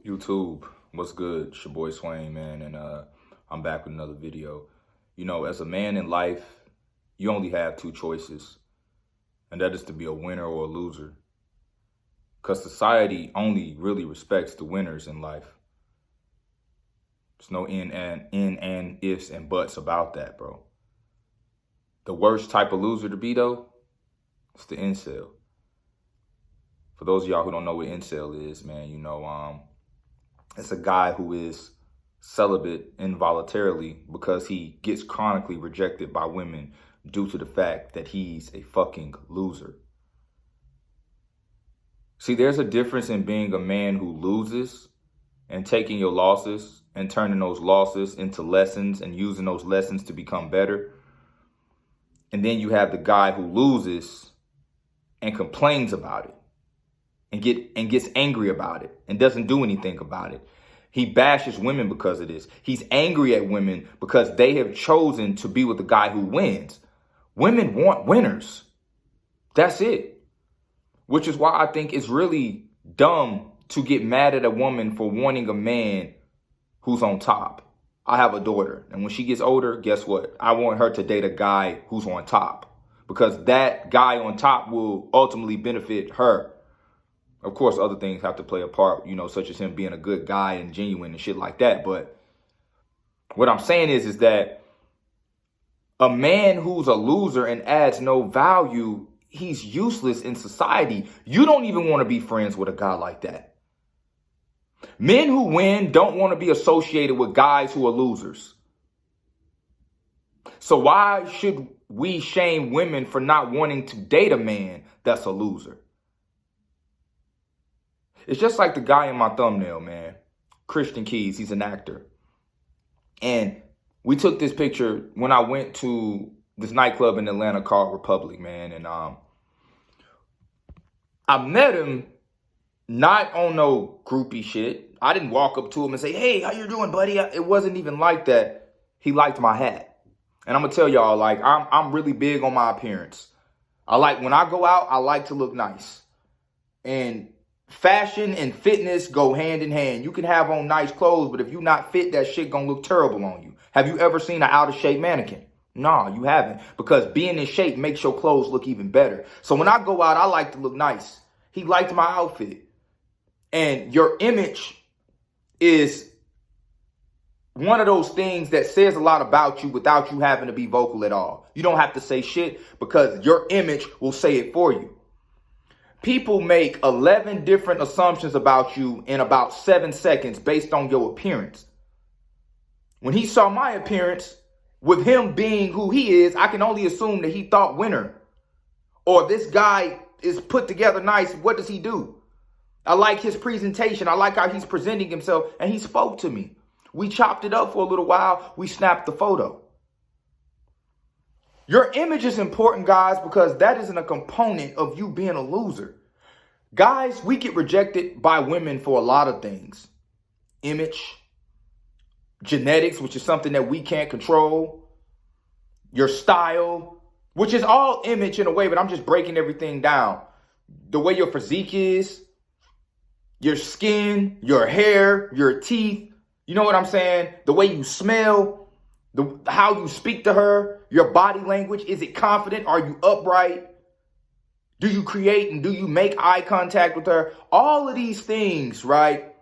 YouTube, what's good? It's your boy Swain, man, and I'm back with another video. You know, as a man in life, you only have two choices, and that is to be a winner or a loser. Because society only really respects the winners in life. There's no in and ifs and buts about that, bro. The worst type of loser to be, though, it's the incel. For those of y'all who don't know what incel is, man, you know, it's a guy who is celibate involuntarily because he gets chronically rejected by women due to the fact that he's a fucking loser. See, there's a difference in being a man who loses and taking your losses and turning those losses into lessons and using those lessons to become better. And then you have the guy who loses and complains about it and gets angry about it and doesn't do anything about it. He bashes women because of this. He's angry at women because they have chosen to be with the guy who wins. Women want winners. That's it. Which is why I think it's really dumb to get mad at a woman for wanting a man who's on top. I have a daughter, and when she gets older, guess what? I want her to date a guy who's on top, because that guy on top will ultimately benefit her. Of course, other things have to play a part, you know, such as him being a good guy and genuine and shit like that. But what I'm saying is that a man who's a loser and adds no value, he's useless in society. You don't even want to be friends with a guy like that. Men who win don't want to be associated with guys who are losers. So why should we shame women for not wanting to date a man that's a loser? It's just like the guy in my thumbnail, man. Christian Keys, he's an actor. And we took this picture when I went to this nightclub in Atlanta called Republic, man. And I met him not on no groupie shit. I didn't walk up to him and say, "Hey, how you doing, buddy?" It wasn't even like that. He liked my hat. And I'm going to tell y'all, like, I'm really big on my appearance. When I go out, I like to look nice. And fashion and fitness go hand in hand. You can have on nice clothes, but if you're not fit, that shit gonna look terrible on you. Have you ever seen an out of shape mannequin? No, you haven't, because being in shape makes your clothes look even better. So when I go out, I like to look nice. He liked my outfit. And your image is one of those things that says a lot about you without you having to be vocal at all. You don't have to say shit because your image will say it for you. People make 11 different assumptions about you in about 7 seconds based on your appearance. When he saw my appearance, with him being who he is, I can only assume that he thought winner. Or this guy is put together nice. What does he do? I like his presentation. I like how he's presenting himself. And he spoke to me. We chopped it up for a little while. We snapped the photo. Your image is important, guys, because that isn't a component of you being a loser. Guys, we get rejected by women for a lot of things. Image, genetics, which is something that we can't control, your style, which is all image in a way, but I'm just breaking everything down. The way your physique is, your skin, your hair, your teeth, you know what I'm saying? The way you smell. How you speak to her, your body language. Is it confident? Are you upright? Do you create and do you make eye contact with her? All of these things, right,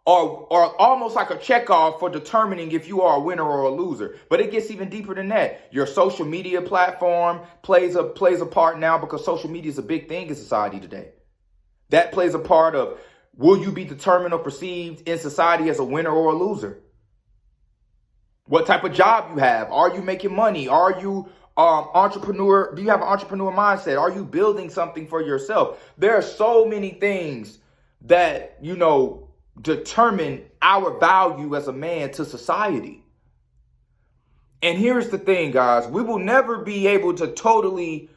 are almost like a checkoff for determining if you are a winner or a loser. But it gets even deeper than that. Your social media platform plays a part now, because social media is a big thing in society today. That plays a part of, will you be determined or perceived in society as a winner or a loser? What type of job you have? Are you making money? Are you entrepreneur? Do you have an entrepreneur mindset? Are you building something for yourself? There are so many things that, you know, determine our value as a man to society. And here's the thing, guys. We will never be able to totally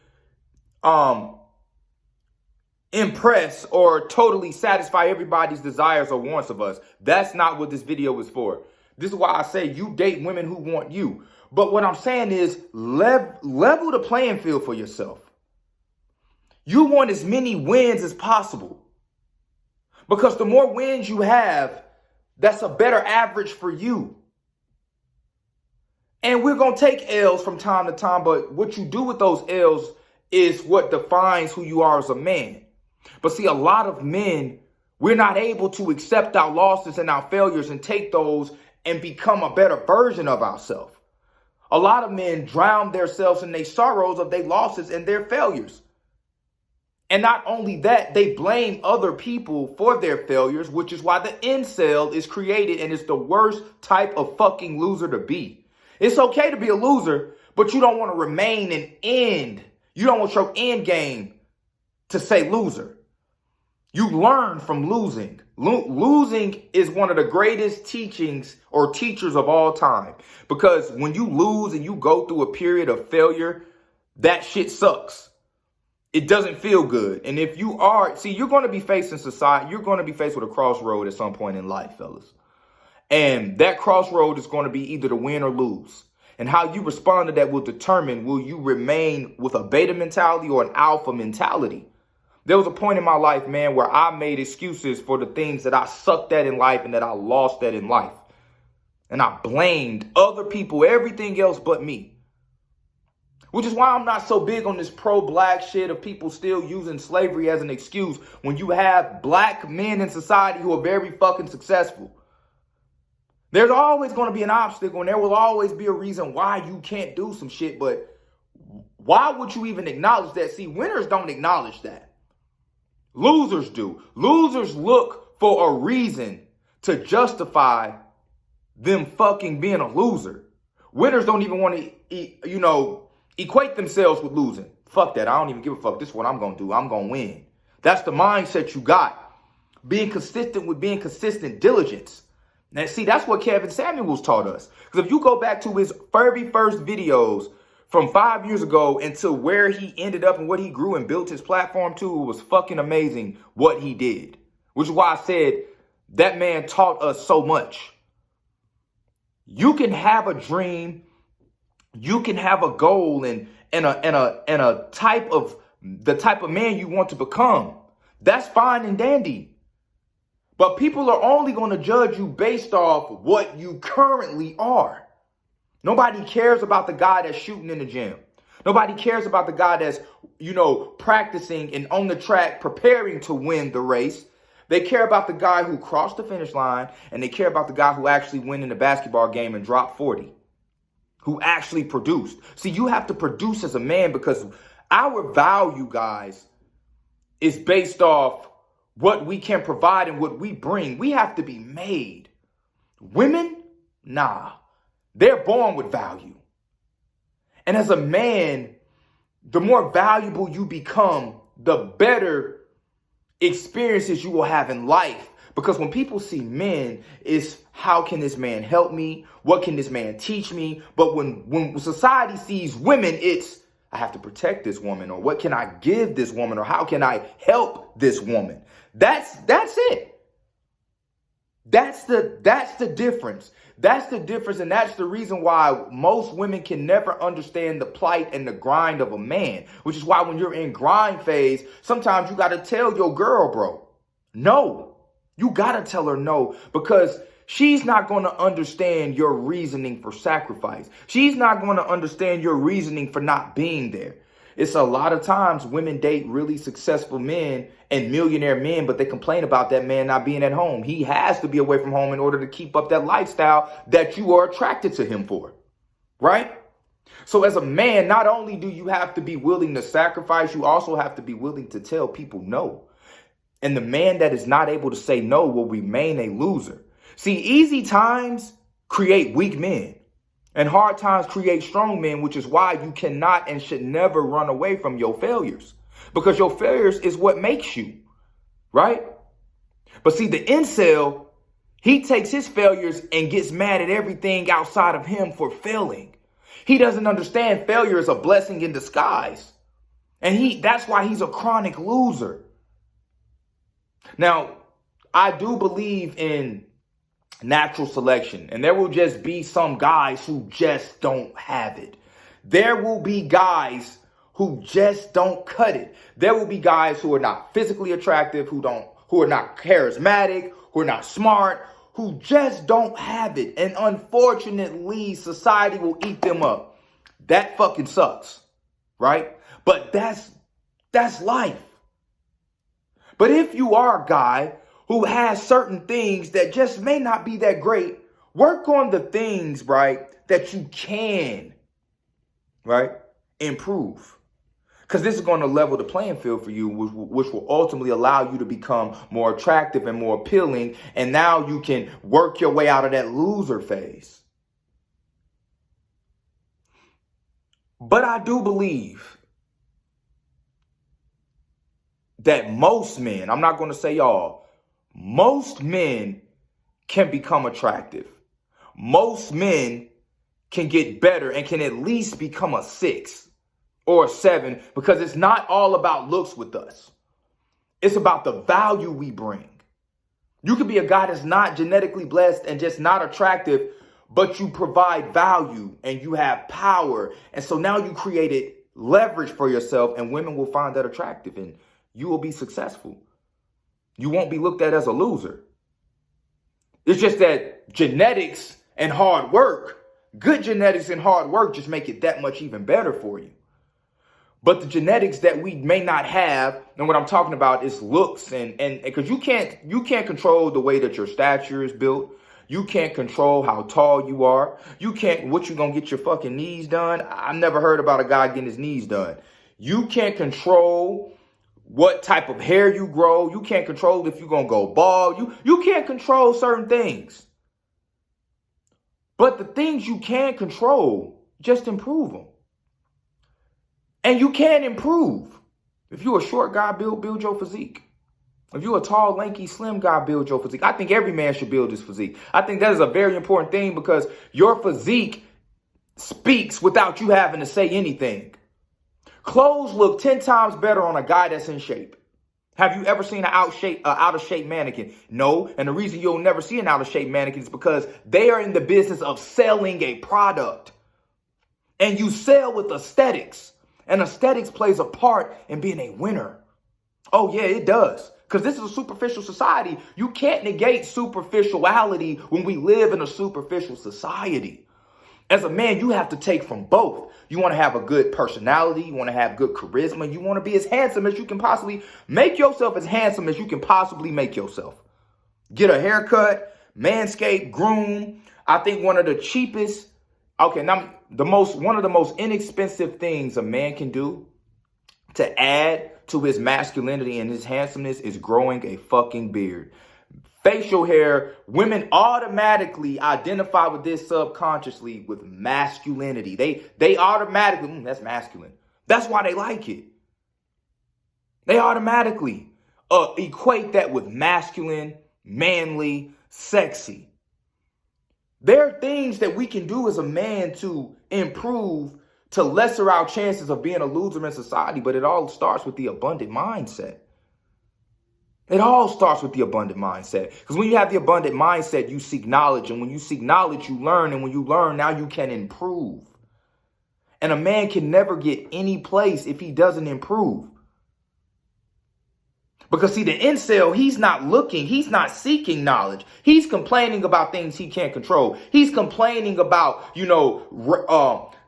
impress or totally satisfy everybody's desires or wants of us. That's not what this video is for. This is why I say you date women who want you. But what I'm saying is level the playing field for yourself. You want as many wins as possible. Because the more wins you have, that's a better average for you. And we're going to take L's from time to time, but what you do with those L's is what defines who you are as a man. But see, a lot of men, we're not able to accept our losses and our failures and take those and become a better version of ourselves. A lot of men drown themselves in their sorrows of their losses and their failures. And not only that, they blame other people for their failures, which is why the incel is created, and it's the worst type of fucking loser to be. It's okay to be a loser, but you don't want to remain an end. You don't want your end game to say loser. You learn from losing. Losing is one of the greatest teachings or teachers of all time. Because when you lose and you go through a period of failure, that shit sucks. It doesn't feel good. And if you are, see, you're going to be facing society. You're going to be faced with a crossroad at some point in life, fellas. And that crossroad is going to be either to win or lose. And how you respond to that will determine, will you remain with a beta mentality or an alpha mentality? There was a point in my life, man, where I made excuses for the things that I sucked at in life and that I lost at in life. And I blamed other people, everything else but me. Which is why I'm not so big on this pro-black shit of people still using slavery as an excuse when you have black men in society who are very fucking successful. There's always going to be an obstacle, and there will always be a reason why you can't do some shit. But why would you even acknowledge that? See, winners don't acknowledge that. Losers do. Losers look for a reason to justify them fucking being a loser. Winners don't even want to, equate themselves with losing. Fuck that. I don't even give a fuck. This is what I'm going to do. I'm going to win. That's the mindset you got. Being consistent with being consistent diligence. Now, see, that's what Kevin Samuels taught us. Because if you go back to his very first videos from 5 years ago into where he ended up and what he grew and built his platform to, it was fucking amazing what he did. Which is why I said that man taught us so much. You can have a dream, you can have a goal and a type of the type of man you want to become. That's fine and dandy. But people are only going to judge you based off what you currently are. Nobody cares about the guy that's shooting in the gym. Nobody cares about the guy that's, practicing and on the track preparing to win the race. They care about the guy who crossed the finish line, and they care about the guy who actually went in the basketball game and dropped 40, who actually produced. See, you have to produce as a man because our value, guys, is based off what we can provide and what we bring. We have to be made. Women, nah. They're born with value. And as a man, the more valuable you become, the better experiences you will have in life. Because when people see men, it's how can this man help me? What can this man teach me? But when society sees women, it's I have to protect this woman, or what can I give this woman, or how can I help this woman? That's it. That's the difference. That's the difference, and that's the reason why most women can never understand the plight and the grind of a man. Which is why when you're in grind phase, sometimes you got to tell your girl, bro, no. You got to tell her no, because she's not going to understand your reasoning for sacrifice. She's not going to understand your reasoning for not being there. It's a lot of times women date really successful men and millionaire men, but they complain about that man not being at home. He has to be away from home in order to keep up that lifestyle that you are attracted to him for, right? So as a man, not only do you have to be willing to sacrifice, you also have to be willing to tell people no. And the man that is not able to say no will remain a loser. See, easy times create weak men. And hard times create strong men, which is why you cannot and should never run away from your failures. Because your failures is what makes you, right? But see, the incel, he takes his failures and gets mad at everything outside of him for failing. He doesn't understand failure is a blessing in disguise. And that's why he's a chronic loser. Now, I do believe in natural selection, and there will just be some guys who just don't have it. There will be guys who just don't cut it. There will be guys who are not physically attractive, who who are not charismatic, who are not smart, who just don't have it. And unfortunately, society will eat them up. That fucking sucks, right? But that's life. But if you are a guy who has certain things that just may not be that great, work on the things, right, that you can, right, improve. Because this is going to level the playing field for you, which will ultimately allow you to become more attractive and more appealing. And now you can work your way out of that loser phase. But I do believe that most men, I'm not going to say all, most men can become attractive. Most men can get better and can at least become a 6 or a 7, because it's not all about looks with us. It's about the value we bring. You could be a guy that's not genetically blessed and just not attractive, but you provide value and you have power. And so now you created leverage for yourself, and women will find that attractive and you will be successful. You won't be looked at as a loser. It's just that genetics and hard work, good genetics and hard work, just make it that much even better for you. But the genetics that we may not have, and what I'm talking about is looks, and because you can't control the way that your stature is built. You can't control how tall you are. You can't, what you gonna get your fucking knees done? I've never heard about a guy getting his knees done. You can't control what type of hair you grow. You can't control if you're gonna go bald. You can't control certain things. But the things you can control, just improve them. And you can improve. If you're a short guy, build your physique. If you're a tall, lanky, slim guy, build your physique. I think every man should build his physique. I think that is a very important thing, because your physique speaks without you having to say anything. Clothes look 10 times better on a guy that's in shape. Have you ever seen an out of shape mannequin? No. And the reason you'll never see an out of shape mannequin is because they are in the business of selling a product. And you sell with aesthetics. And aesthetics plays a part in being a winner. Oh, yeah, it does. Because this is a superficial society. You can't negate superficiality when we live in a superficial society. As a man, you have to take from both. You want to have a good personality. You want to have good charisma. You want to be as handsome as you can possibly make yourself, as handsome as you can possibly make yourself. Get a haircut, manscape, groom. I think one of the cheapest, now one of the most inexpensive things a man can do to add to his masculinity and his handsomeness is growing a fucking beard. Facial hair, women automatically identify with this subconsciously with masculinity. They automatically, that's masculine. That's why they like it. They automatically equate that with masculine, manly, sexy. There are things that we can do as a man to improve, to lesser our chances of being a loser in society, but it all starts with the abundant mindset. It all starts with the abundant mindset. Because when you have the abundant mindset, you seek knowledge. And when you seek knowledge, you learn. And when you learn, now you can improve. And a man can never get any place if he doesn't improve. Because see, the incel, he's not looking, he's not seeking knowledge. He's complaining about things he can't control. He's complaining about,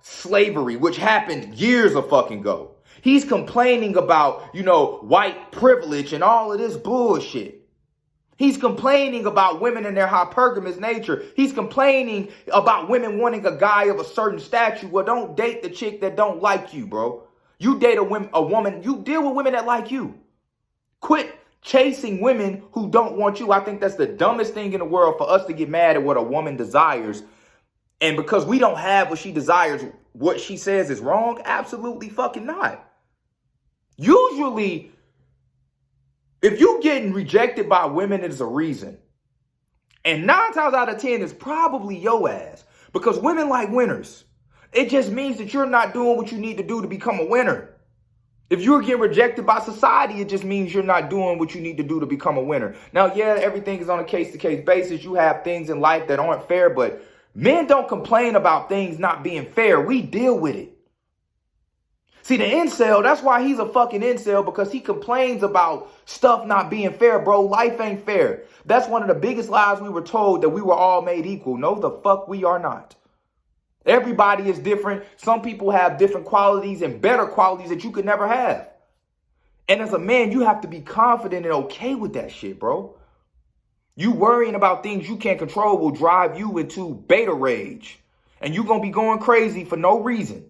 slavery, which happened years of fucking ago. He's complaining about, white privilege and all of this bullshit. He's complaining about women and their hypergamous nature. He's complaining about women wanting a guy of a certain stature. Well, don't date the chick that don't like you, bro. You date a woman, you deal with women that like you. Quit chasing women who don't want you. I think that's the dumbest thing in the world, for us to get mad at what a woman desires. And because we don't have what she desires, what she says is wrong? Absolutely fucking not. Usually, if you're getting rejected by women, it is a reason. And 9 times out of 10, it's probably your ass. Because women like winners. It just means that you're not doing what you need to do to become a winner. If you're getting rejected by society, it just means you're not doing what you need to do to become a winner. Now, yeah, everything is on a case-to-case basis. You have things in life that aren't fair, but men don't complain about things not being fair. We deal with it. See, the incel, that's why he's a fucking incel, because he complains about stuff not being fair, bro. Life ain't fair. That's one of the biggest lies we were told, that we were all made equal. No, the fuck we are not. Everybody is different. Some people have different qualities and better qualities that you could never have. And as a man, you have to be confident and okay with that shit, bro. You worrying about things you can't control will drive you into beta rage. And you're going to be going crazy for no reason.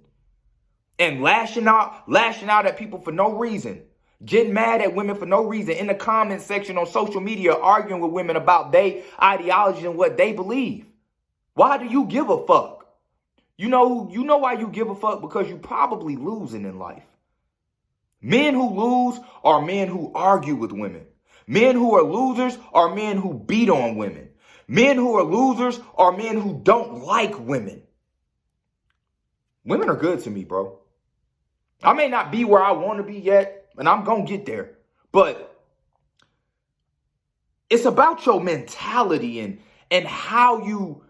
And lashing out at people for no reason. Getting mad at women for no reason. In the comment section on social media, arguing with women about their ideology and what they believe. Why do you give a fuck? You know why you give a fuck? Because you probably losing in life. Men who lose are men who argue with women. Men who are losers are men who beat on women. Men who are losers are men who don't like women. Women are good to me, bro. I may not be where I want to be yet, and I'm going to get there. But it's about your mentality and how you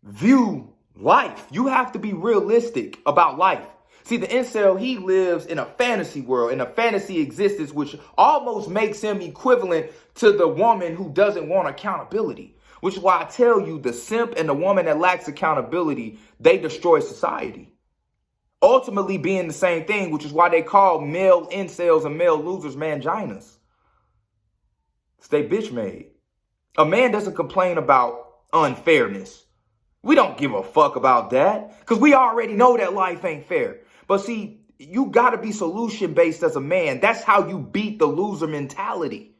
view life. You have to be realistic about life. See, the incel, he lives in a fantasy world, in a fantasy existence, which almost makes him equivalent to the woman who doesn't want accountability. Which is why I tell you, the simp and the woman that lacks accountability, they destroy society. Ultimately being the same thing, which is why they call male incels and male losers manginas. It's they bitch made. A man doesn't complain about unfairness. We don't give a fuck about that because we already know that life ain't fair. But see, you got to be solution based as a man. That's how you beat the loser mentality.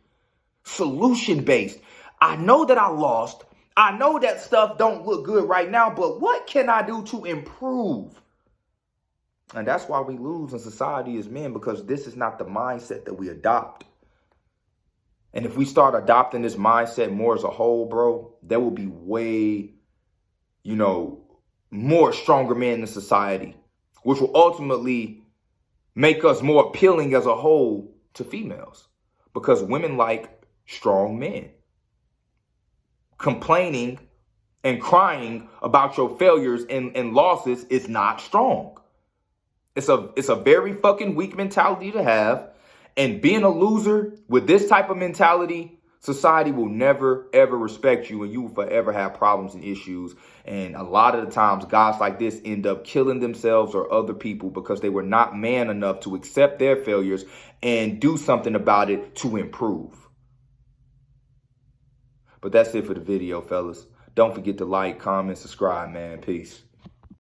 Solution based. I know that I lost. I know that stuff don't look good right now, but what can I do to improve? And that's why we lose in society as men, because this is not the mindset that we adopt. And if we start adopting this mindset more as a whole, bro, there will be way, more stronger men in society, which will ultimately make us more appealing as a whole to females, because women like strong men. Complaining and crying about your failures and losses is not strong. It's a very fucking weak mentality to have. And being a loser with this type of mentality, society will never, ever respect you, and you will forever have problems and issues. And a lot of the times, guys like this end up killing themselves or other people because they were not man enough to accept their failures and do something about it to improve. But that's it for the video, fellas. Don't forget to like, comment, subscribe, man. Peace.